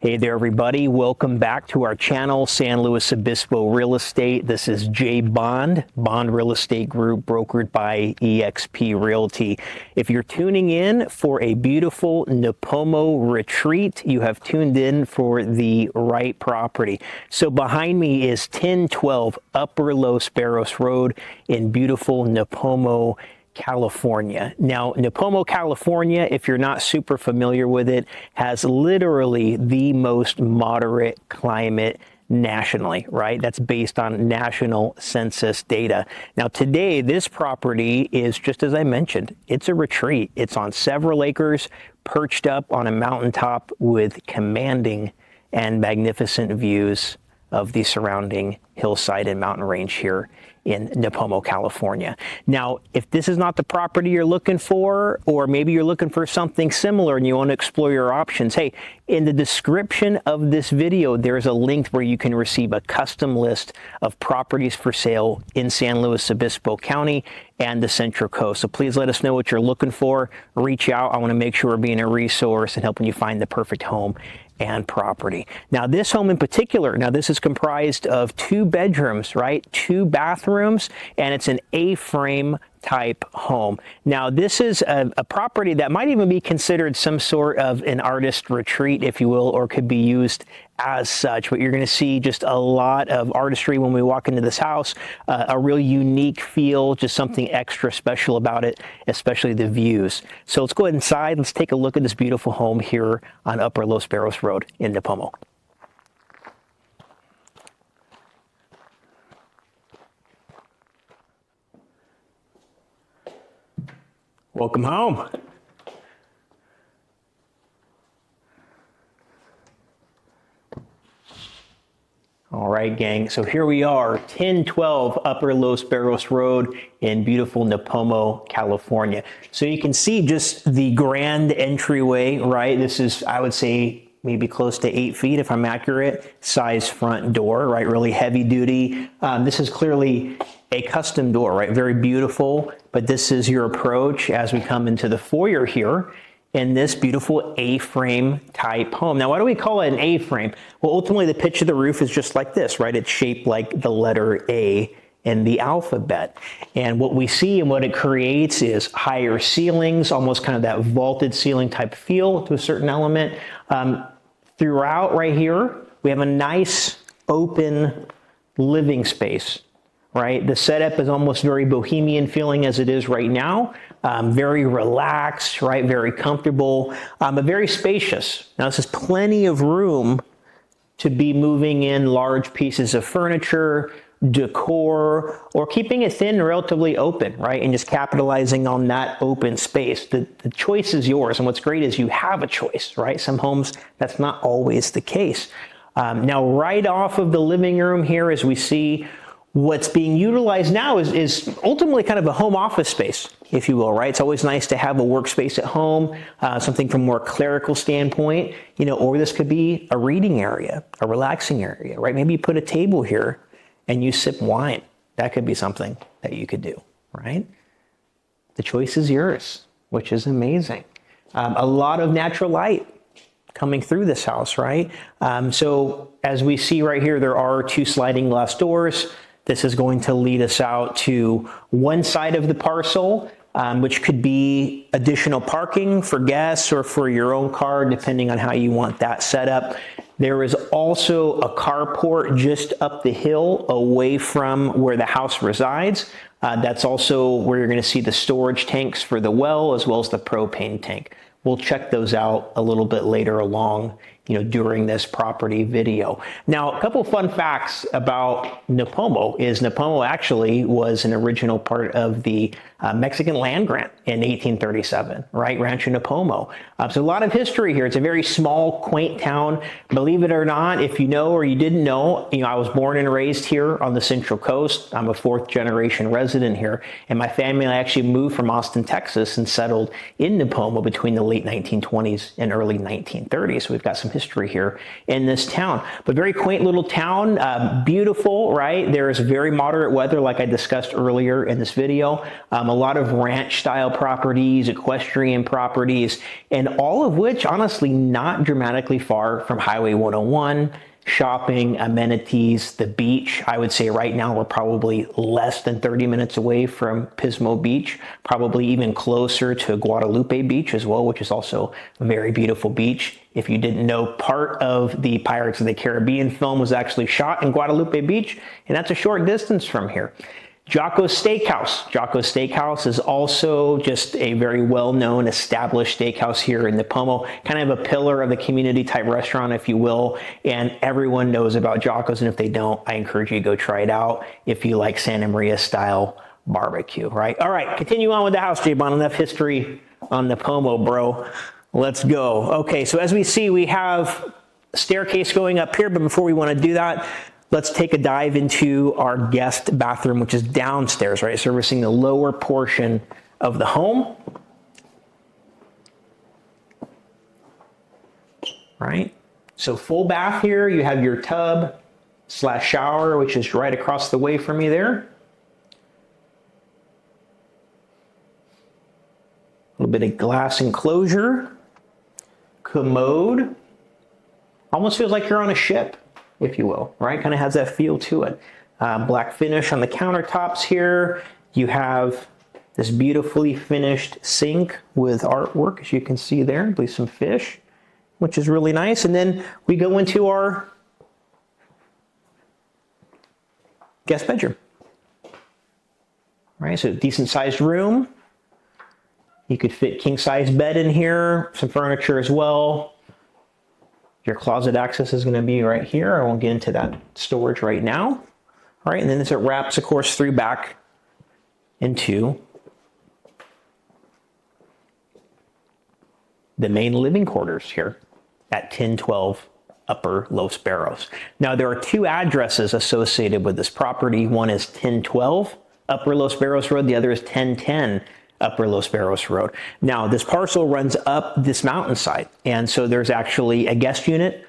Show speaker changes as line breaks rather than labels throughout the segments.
Hey there, everybody. Welcome back to our channel, San Luis Obispo Real Estate. This is Jay Bond Real Estate Group, brokered by eXp Realty. If you're tuning in for a beautiful Nipomo retreat, you have tuned in for the right property. So behind me is 1012 Upper Los Barros Road in beautiful Nipomo, California. Now, Nipomo, California, if you're not super familiar with it, has literally the most moderate climate nationally, right? That's based on national census data. Now, today, this property is, just as I mentioned, it's a retreat. It's on several acres, perched up on a mountaintop with commanding and magnificent views of the surrounding hillside and mountain range here in Nipomo, California. Now, if this is not the property you're looking for, or maybe you're looking for something similar and you want to explore your options, hey, in the description of this video, there's a link where you can receive a custom list of properties for sale in San Luis Obispo County and the Central Coast. So please let us know what you're looking for. Reach out. I want to make sure we're being a resource and helping you find the perfect home and property. Now, this home in particular, now this is comprised of 2 bedrooms, right? 2 bathrooms, and it's an A-frame type home. Now, this is a property that might even be considered some sort of an artist retreat, if you will, or could be used as such. But you're going to see just a lot of artistry when we walk into this house, a real unique feel, just something extra special about it, especially the views. So let's go inside. Let's take a look at this beautiful home here on Upper Los Barros Road in Nipomo. Welcome home. All right, gang. So here we are, 1012 Upper Los Barros Road in beautiful Nipomo, California. So you can see just the grand entryway, right? This is, I would say, maybe close to 8 feet, if I'm accurate, size front door, right? Really heavy duty. This is clearly a custom door, right? Very beautiful, but this is your approach as we come into the foyer here in this beautiful A-frame type home. Now, why do we call it an A-frame? Well, ultimately the pitch of the roof is just like this, right? It's shaped like the letter A in the alphabet. And what we see and what it creates is higher ceilings, almost kind of that vaulted ceiling type feel to a certain element. Throughout right here, we have a nice open living space, right? The setup is almost very bohemian feeling as it is right now. Very relaxed, right? Very comfortable, but very spacious. Now, this is plenty of room to be moving in large pieces of furniture, decor, or keeping it thin and relatively open, right? And just capitalizing on that open space. The choice is yours. And what's great is you have a choice, right? Some homes, that's not always the case. Now, right off of the living room here, as we see, what's being utilized now is ultimately kind of a home office space, if you will, right? It's always nice to have a workspace at home, something from a more clerical standpoint, you know, or this could be a reading area, a relaxing area, right? Maybe you put a table here and you sip wine. That could be something that you could do, right? The choice is yours, which is amazing. A lot of natural light coming through this house, right? So as we see right here, there are 2 sliding glass doors. This is going to lead us out to one side of the parcel, which could be additional parking for guests or for your own car, depending on how you want that set up. There is also a carport just up the hill away from where the house resides. That's also where you're going to see the storage tanks for the well, as well as the propane tank. We'll check those out a little bit later along, you know, during this property video. Now, a couple fun facts about Nipomo is Nipomo actually was an original part of the Mexican land grant in 1837, right? Rancho Nipomo. So a lot of history here. It's a very small, quaint town. Believe it or not, if you know or you didn't know, you know, I was born and raised here on the Central Coast. I'm a 4th generation resident here, and my family actually moved from Austin, Texas, and settled in Nipomo between the late 1920s and early 1930s. So we've got some history here in this town. But very quaint little town, beautiful, right? There's very moderate weather like I discussed earlier in this video. A lot of ranch style properties, equestrian properties, and all of which honestly not dramatically far from Highway 101. Shopping, amenities, the beach. I would say right now we're probably less than 30 minutes away from Pismo Beach, probably even closer to Guadalupe Beach as well, which is also a very beautiful beach. If you didn't know, part of the Pirates of the Caribbean film was actually shot in Guadalupe Beach, and that's a short distance from here. Jacuzzi's Steakhouse. Jacuzzi's Steakhouse is also just a very well-known established steakhouse here in Nipomo, kind of a pillar of the community type restaurant, if you will, and everyone knows about Jacuzzi's, and if they don't, I encourage you to go try it out if you like Santa Maria style barbecue, right? All right, continue on with the house, J-Bon. Enough history on Nipomo, bro. Let's go. Okay, so as we see, we have a staircase going up here, but before we want to do that, let's take a dive into our guest bathroom, which is downstairs, right? Servicing the lower portion of the home. Right? So full bath here. You have your tub / shower, which is right across the way from you there. A little bit of glass enclosure. Commode. Almost feels like you're on a ship, if you will, right? Kind of has that feel to it. Black finish on the countertops here. You have this beautifully finished sink with artwork, as you can see there, I believe some fish, which is really nice. And then we go into our guest bedroom, right? So decent sized room. You could fit king size bed in here, some furniture as well. Your closet access is going to be right here. I won't get into that storage right now. All right, and then as it wraps, of course, through back into the main living quarters here at 1012 Upper Los Barros. Now, there are two addresses associated with this property. One is 1012 Upper Los Barros Road. The other is 1010 Upper Los Barros Road. Now, this parcel runs up this mountainside, and so there's actually a guest unit,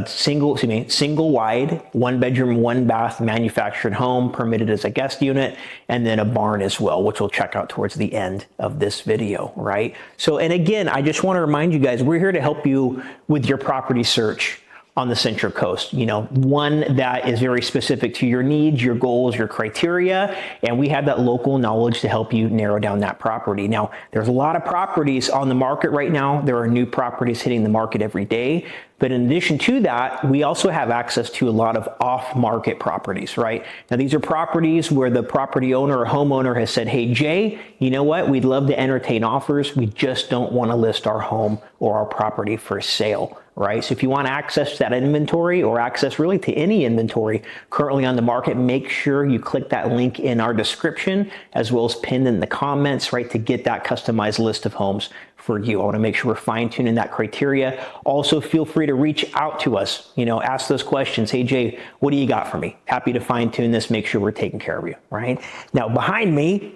single wide, 1 bedroom, 1 bath manufactured home permitted as a guest unit, and then a barn as well, which we'll check out towards the end of this video, right? So, and again, I just want to remind you guys, we're here to help you with your property search on the Central Coast, you know, one that is very specific to your needs, your goals, your criteria, and we have that local knowledge to help you narrow down that property. Now, there's a lot of properties on the market right now. There are new properties hitting the market every day. But in addition to that, we also have access to a lot of off-market properties, right? Now, these are properties where the property owner or homeowner has said, hey, Jay, you know what? We'd love to entertain offers. We just don't want to list our home or our property for sale, right? So if you want access to that inventory or access really to any inventory currently on the market, make sure you click that link in our description as well as pinned in the comments, right, to get that customized list of homes for you. I want to make sure we're fine-tuning that criteria. Also, feel free to reach out to us, you know, ask those questions. Hey, Jay, what do you got for me? Happy to fine-tune this, make sure we're taking care of you, right? Now, behind me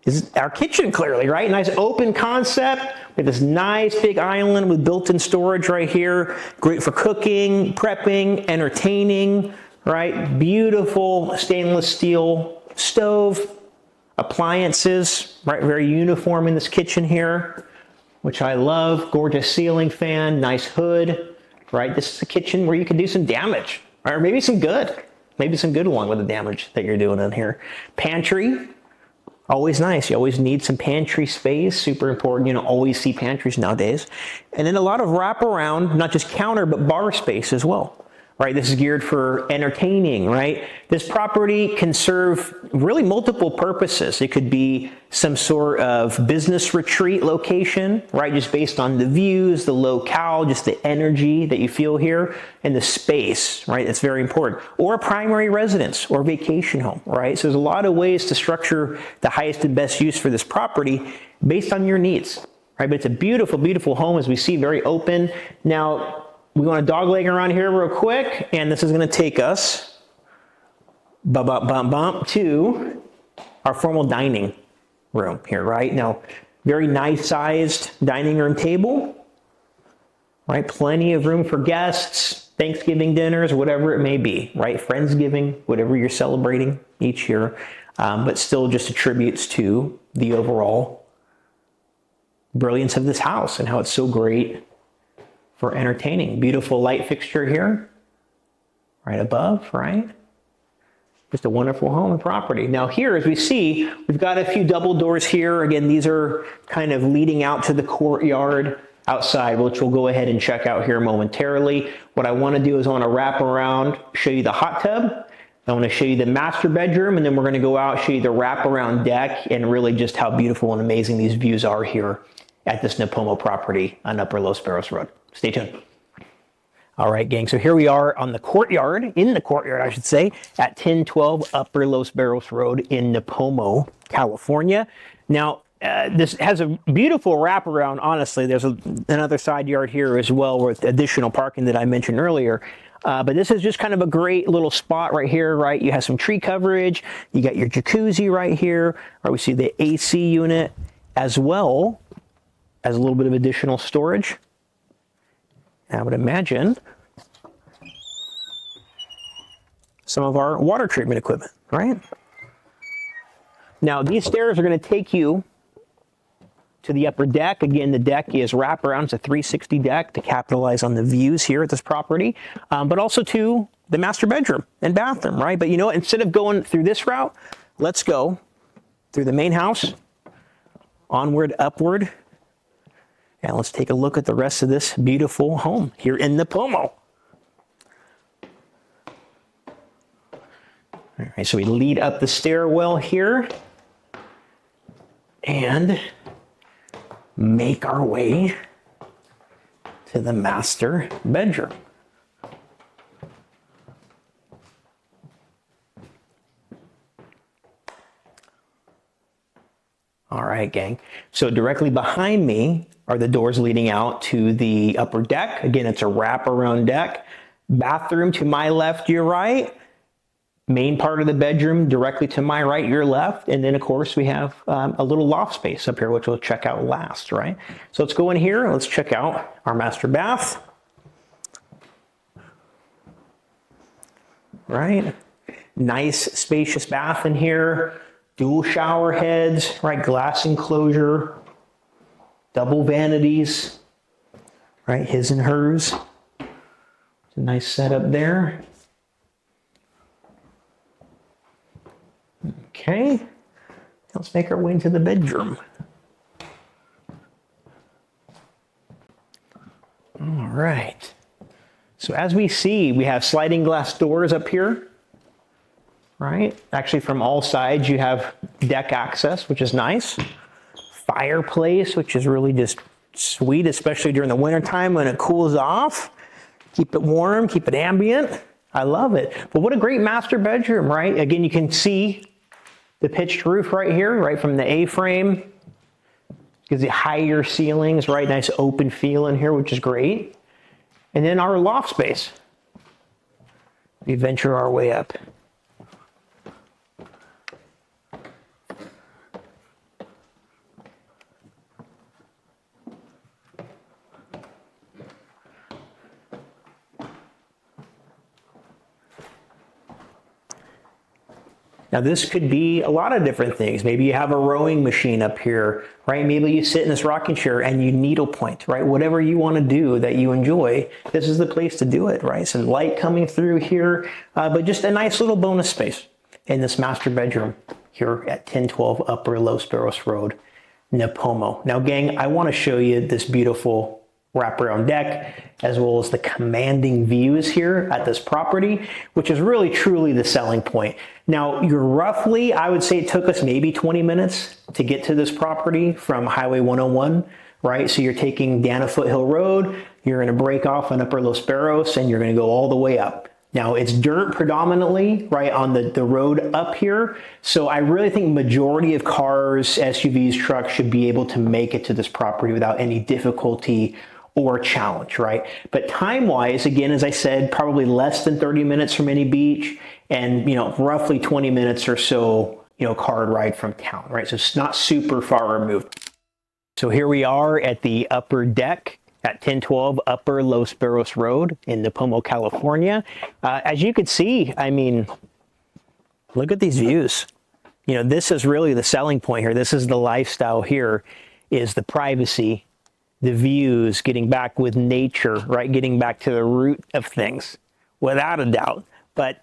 is our kitchen, clearly, right? Nice open concept with this nice big island with built-in storage right here. Great for cooking, prepping, entertaining, right? Beautiful stainless steel stove, appliances, right? Very uniform in this kitchen here, which I love. Gorgeous ceiling fan, nice hood, right? This is a kitchen where you can do some damage, or maybe some good. Maybe some good along with the damage that you're doing in here. Pantry, always nice. You always need some pantry space, super important. You know, always see pantries nowadays. And then a lot of wraparound, not just counter, but bar space as well. Right, this is geared for entertaining, right? This property can serve really multiple purposes. It could be some sort of business retreat location, right? Just based on the views, the locale, just the energy that you feel here, and the space, right? It's very important. Or a primary residence or vacation home, right? So there's a lot of ways to structure the highest and best use for this property based on your needs, right? But it's a beautiful, beautiful home, as we see, very open. Now, we want to dogleg around here real quick, and this is going to take us to our formal dining room here, right? Now, very nice sized dining room table, right? Plenty of room for guests, Thanksgiving dinners, whatever it may be, right? Friendsgiving, whatever you're celebrating each year, but still just attributes to the overall brilliance of this house and how it's so great for entertaining. Beautiful light fixture here, right above, right? Just a wonderful home and property. Now here, as we see, we've got a few double doors here. Again, these are kind of leading out to the courtyard outside, which we'll go ahead and check out here momentarily. What I want to do is I want to wrap around, show you the hot tub. I want to show you the master bedroom, and then we're going to go out, show you the wraparound deck, and really just how beautiful and amazing these views are here at this Nipomo property on Upper Los Barros Road. Stay tuned. All right, gang, so here we are on the courtyard, in the courtyard, I should say, at 1012 Upper Los Barros Road in Nipomo, California. Now, this has a beautiful wraparound, honestly. There's another side yard here as well with additional parking that I mentioned earlier. But this is just kind of a great little spot right here, right? You have some tree coverage. You got your jacuzzi right here. Right, we see the AC unit as well as a little bit of additional storage. I would imagine some of our water treatment equipment, right? Now, these stairs are going to take you to the upper deck. Again, the deck is wraparound. It's a 360 deck to capitalize on the views here at this property, but also to the master bedroom and bathroom, right? But you know what? Instead of going through this route, let's go through the main house, onward, upward, and let's take a look at the rest of this beautiful home here in Nipomo. All right, so we lead up the stairwell here and make our way to the master bedroom. All right, gang. So directly behind me are the doors leading out to the upper deck. Again, it's a wraparound deck. Bathroom to my left, your right. Main part of the bedroom directly to my right, your left. And then, of course, we have a little loft space up here, which we'll check out last, right? So let's go in here. Let's check out our master bath. Right? Nice, spacious bath in here. Dual shower heads, right? Glass enclosure. Double vanities, right? His and hers. It's a nice setup there. Okay, let's make our way into the bedroom. All right. So as we see, we have sliding glass doors up here, right? Actually, from all sides, you have deck access, which is nice. Fireplace, which is really just sweet, especially during the wintertime when it cools off. Keep it warm, keep it ambient. I love it. But what a great master bedroom, right? Again, you can see the pitched roof right here, right from the A-frame. Gives you higher ceilings, right? Nice open feel in here, which is great. And then our loft space. We venture our way up. Now this could be a lot of different things. Maybe you have a rowing machine up here, right? Maybe you sit in this rocking chair and you needlepoint, right? Whatever you want to do that you enjoy, this is the place to do it, right? Some light coming through here, but just a nice little bonus space in this master bedroom here at 1012 Upper Los Barros Road, Nipomo. Now gang, I want to show you this beautiful wraparound deck, as well as the commanding views here at this property, which is really truly the selling point. Now, you're roughly, I would say it took us maybe 20 minutes to get to this property from Highway 101, right? So you're taking down a Foothill Road, you're gonna break off on Upper Los Barros, and you're gonna go all the way up. Now, it's dirt predominantly, right, on the road up here. So I really think majority of cars, SUVs, trucks should be able to make it to this property without any difficulty or challenge, right? But time-wise, again, as I said, probably less than 30 minutes from any beach and, roughly 20 minutes or so, car ride from town, right? So it's not super far removed. So here we are at the upper deck at 1012 Upper Los Barros Road in Nipomo, California. As you can see, I mean, look at these views. You know, this is really the selling point here. This is the lifestyle here, is the privacy, the views, getting back with nature, right? Getting back to the root of things, without a doubt. But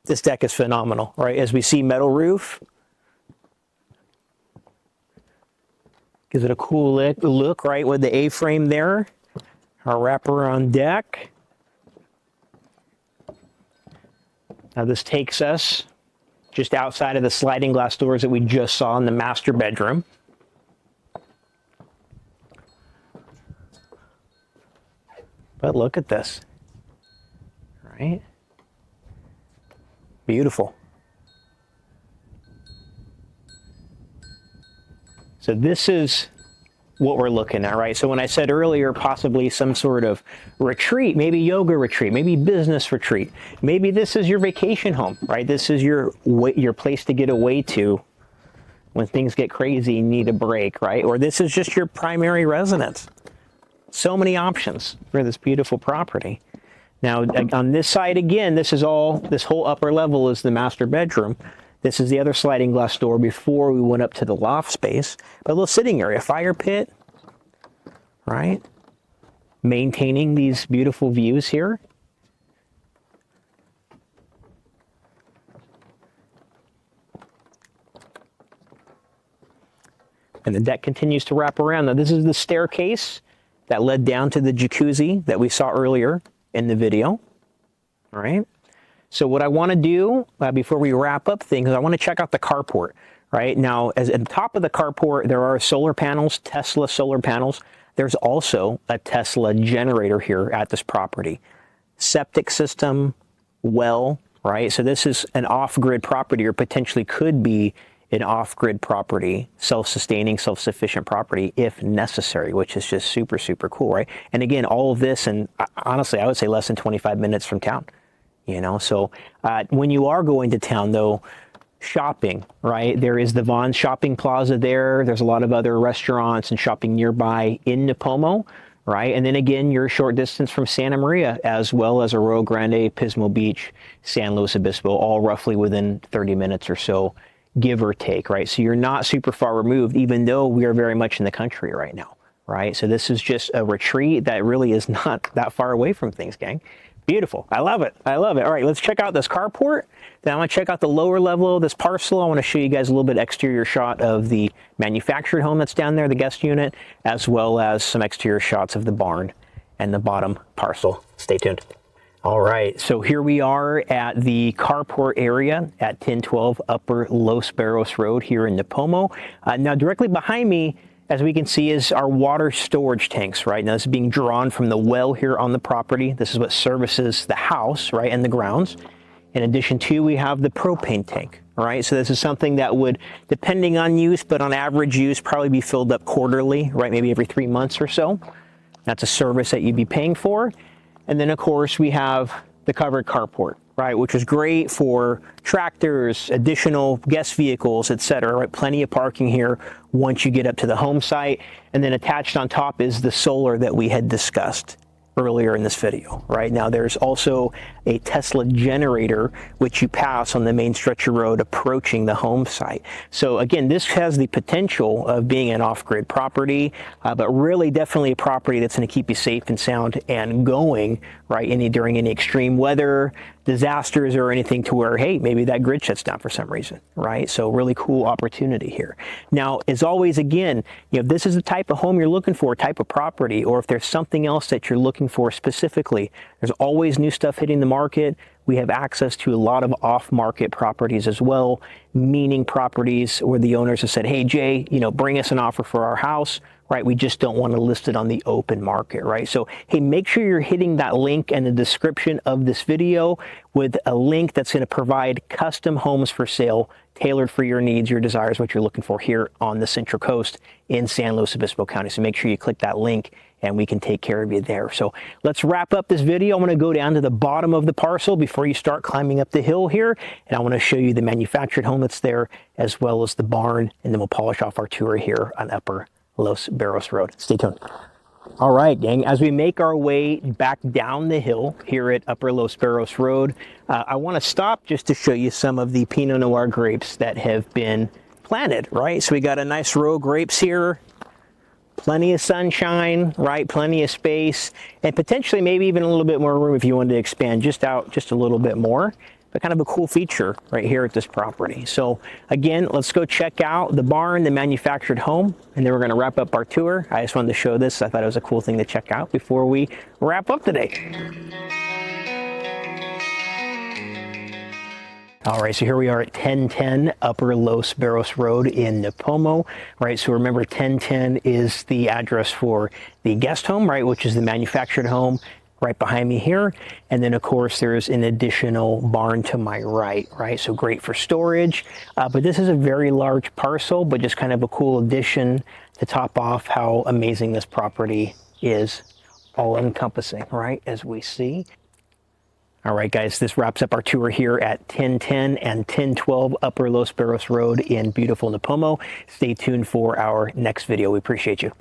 this deck is phenomenal, right? As we see, metal roof. Gives it a cool look, right, with the A-frame there. Our wraparound deck. Now this takes us just outside of the sliding glass doors that we just saw in the master bedroom. But look at this, right? Beautiful. So this is what we're looking at, right? So when I said earlier, possibly some sort of retreat, maybe yoga retreat, maybe business retreat, maybe this is your vacation home, right? This is your place to get away to when things get crazy, you need a break, right? Or this is just your primary residence. So many options for this beautiful property. Now on this side again, this whole upper level is the master bedroom. This is the other sliding glass door before we went up to the loft space. But a little sitting area, fire pit, right? Maintaining these beautiful views here. And the deck continues to wrap around. Now this is the staircase that led down to the jacuzzi that we saw earlier in the video, all right? So what I want to do before we wrap up things, I want to check out the carport, right? Now, at the top of the carport, there are solar panels, Tesla solar panels. There's also a Tesla generator here at this property. Septic system, well, right? So this is an off-grid property, or potentially could be an off-grid property, self-sustaining, self-sufficient property if necessary, which is just super, super cool, right? And again, all of this, and honestly, I would say less than 25 minutes from town. You know, so when you are going to town, though, shopping, right? There is the Vons Shopping Plaza there. There's a lot of other restaurants and shopping nearby in Nipomo, right? And then again, you're a short distance from Santa Maria, as well as Arroyo Grande, Pismo Beach, San Luis Obispo, all roughly within 30 minutes or so, give or take, right? So you're not super far removed, even though we are very much in the country right now, right? So this is just a retreat that really is not that far away from things, gang. Beautiful. I love it. I love it. All right, let's check out this carport. Then I want to check out the lower level of this parcel. I want to show you guys a little bit exterior shot of the manufactured home that's down there, the guest unit, as well as some exterior shots of the barn and the bottom parcel. Stay tuned. All right, so here we are at the carport area at 1012 Upper Los Barros Road here in Nipomo. Now, directly behind me, as we can see, is our water storage tanks, right? Now, this is being drawn from the well here on the property. This is what services the house, right, and the grounds. In addition to, we have the propane tank, all right? So this is something that would, depending on use, but on average use, probably be filled up quarterly, right? Maybe every 3 months or so. That's a service that you'd be paying for. And then, of course, we have the covered carport, right, which is great for tractors, additional guest vehicles, etc. Right, plenty of parking here once you get up to the home site. And then attached on top is the solar that we had discussed earlier in this video. Right now, there's also a Tesla generator which you pass on the main stretch of road approaching the home site. So again, this has the potential of being an off-grid property, but really definitely a property that's going to keep you safe and sound and going, right, during any extreme weather, disasters, or anything to where, hey, maybe that grid shuts down for some reason, right? So really cool opportunity here. Now, as always, again, if this is the type of home you're looking for, type of property, or if there's something else that you're looking for specifically, there's always new stuff hitting the market. We have access to a lot of off-market properties as well, meaning properties where the owners have said, hey, Jay, bring us an offer for our house, right? We just don't want to list it on the open market, right? So, hey, make sure you're hitting that link in the description of this video with a link that's going to provide custom homes for sale, tailored for your needs, your desires, what you're looking for here on the Central Coast in San Luis Obispo County. So make sure you click that link and we can take care of you there. So let's wrap up this video. I'm going to go down to the bottom of the parcel before you start climbing up the hill here. And I want to show you the manufactured home that's there, as well as the barn. And then we'll polish off our tour here on Upper Los Barros Road. Stay tuned. All right, gang, as we make our way back down the hill here at Upper Los Barros Road, I want to stop just to show you some of the Pinot Noir grapes that have been planted, right? So we got a nice row of grapes here, plenty of sunshine, right? Plenty of space, and potentially maybe even a little bit more room if you wanted to expand just out just a little bit more. But kind of a cool feature right here at this property. So again, let's go check out the barn, the manufactured home, and then we're going to wrap up our tour. I just wanted to show this. I thought it was a cool thing to check out before we wrap up today. All right, so here we are at 1010 Upper Los Barros Road in Nipomo, right? So remember, 1010 is the address for the guest home, right, which is the manufactured home right behind me here. And then of course there's an additional barn to my right, right? So great for storage, but this is a very large parcel, but just kind of a cool addition to top off how amazing this property is, all encompassing, right, as we see. All right, guys, this wraps up our tour here at 1010 and 1012 Upper Los Barros Road in beautiful Nipomo. Stay tuned for our next video. We appreciate you.